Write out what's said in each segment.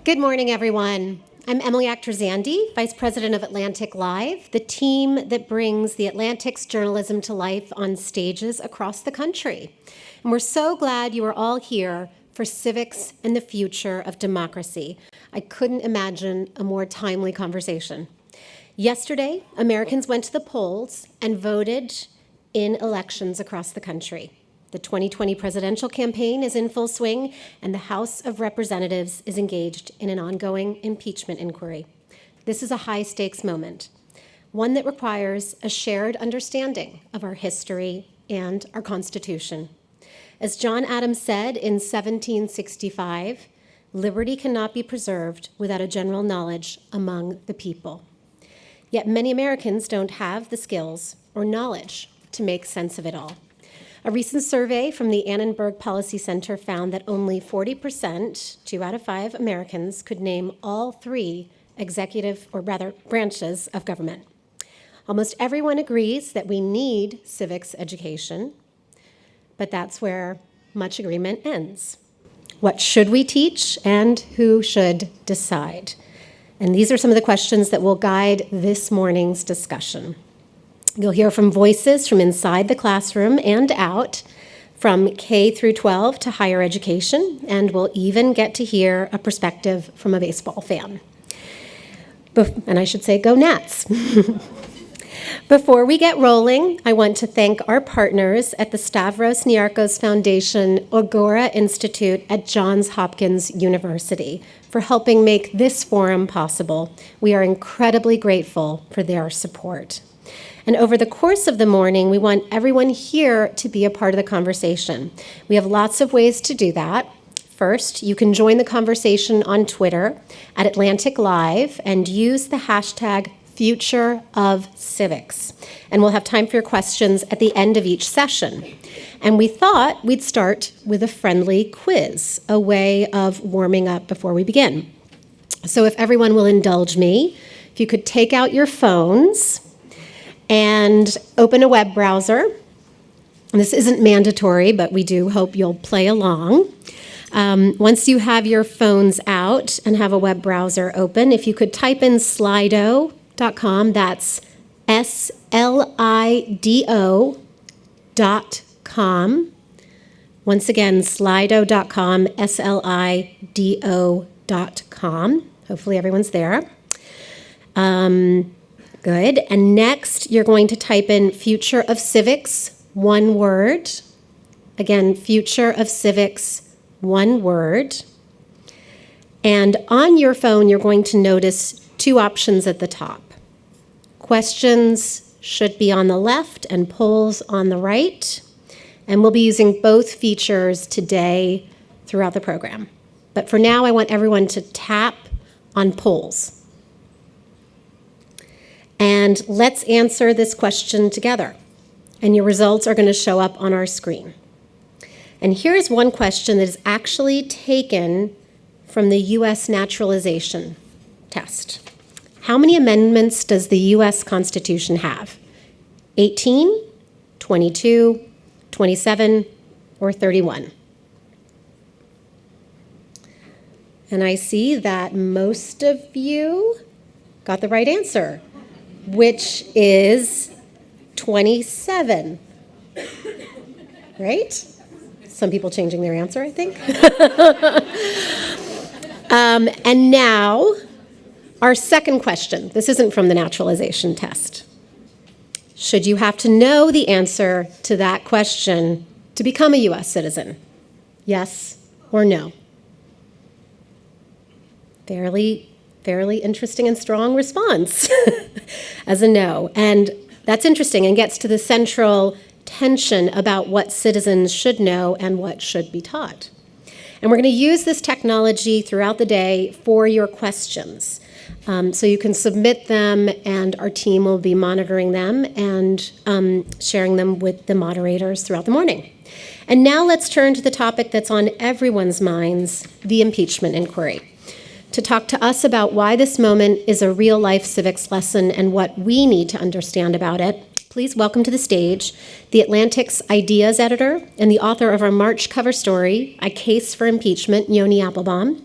Good morning, everyone. I'm Emily Akhtarzandi, Vice President of AtlanticLIVE, the team that brings the Atlantic's journalism to life on stages across the country. And we're so glad you are all here for Civics and the Future of Democracy. I couldn't imagine a more timely conversation. Yesterday, Americans went to the polls and voted in elections across the country. The 2020 presidential campaign is in full swing, and the House of Representatives is engaged in an ongoing impeachment inquiry. This is a high-stakes moment, one that requires a shared understanding of our history and our Constitution. As John Adams said in 1765, liberty cannot be preserved without a general knowledge among the people. Yet many Americans don't have the skills or knowledge to make sense of it all. A recent survey from the Annenberg Policy Center found that only 40%, 2 out of 5 Americans, could name all 3 executive, or rather, branches of government. Almost everyone agrees that we need civics education, but that's where much agreement ends. What should we teach, and who should decide? And these are some of the questions that will guide this morning's discussion. You'll hear from voices from inside the classroom and out, from K through 12 to higher education, and we'll even get to hear a perspective from a baseball fan. And I should say, go Nats. Before we get rolling, I want to thank our partners at the Stavros Niarchos Foundation Agora Institute at Johns Hopkins University for helping make this forum possible. We are incredibly grateful for their support. And over the course of the morning, we want everyone here to be a part of the conversation. We have lots of ways to do that. First, you can join the conversation on Twitter at AtlanticLIVE and use the hashtag #FutureOfCivics. And we'll have time for your questions at the end of each session. And we thought we'd start with a friendly quiz, a way of warming up before we begin. So if everyone will indulge me, if you could take out your phones and open a web browser. And this isn't mandatory, but we do hope you'll play along. Once you have your phones out and have a web browser open, if you could type in slido.com, that's slido.com. Once again, slido.com, slido.com. Hopefully everyone's there. Good. And next, you're going to type in Future of Civics, one word. Again, Future of Civics, one word. And on your phone, you're going to notice 2 options at the top. Questions should be on the left and polls on the right. And we'll be using both features today throughout the program. But for now, I want everyone to tap on polls. And let's answer this question together. And your results are going to show up on our screen. And here's one question that is actually taken from the U.S. naturalization test. How many amendments does the U.S. Constitution have? 18, 22, 27, or 31? And I see that most of you got the right answer, which is 27, right? Some people changing their answer, I think. And now, our second question. This isn't from the naturalization test. Should you have to know the answer to that question to become a U.S. citizen? Yes or no? Fairly interesting and strong response as a no. And that's interesting and gets to the central tension about what citizens should know and what should be taught. And we're going to use this technology throughout the day for your questions. So you can submit them, and our team will be monitoring them and sharing them with the moderators throughout the morning. And now let's turn to the topic that's on everyone's minds, the impeachment inquiry. To talk to us about why this moment is a real-life civics lesson and what we need to understand about it, please welcome to the stage the Atlantic's Ideas editor and the author of our March cover story, A Case for Impeachment, Yoni Applebaum,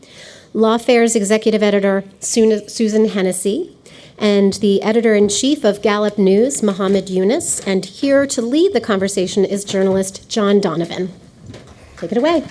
Lawfare's executive editor, Susan Hennessy, and the editor-in-chief of Gallup News, Mohammed Yunus. And here to lead the conversation is journalist John Donovan. Take it away.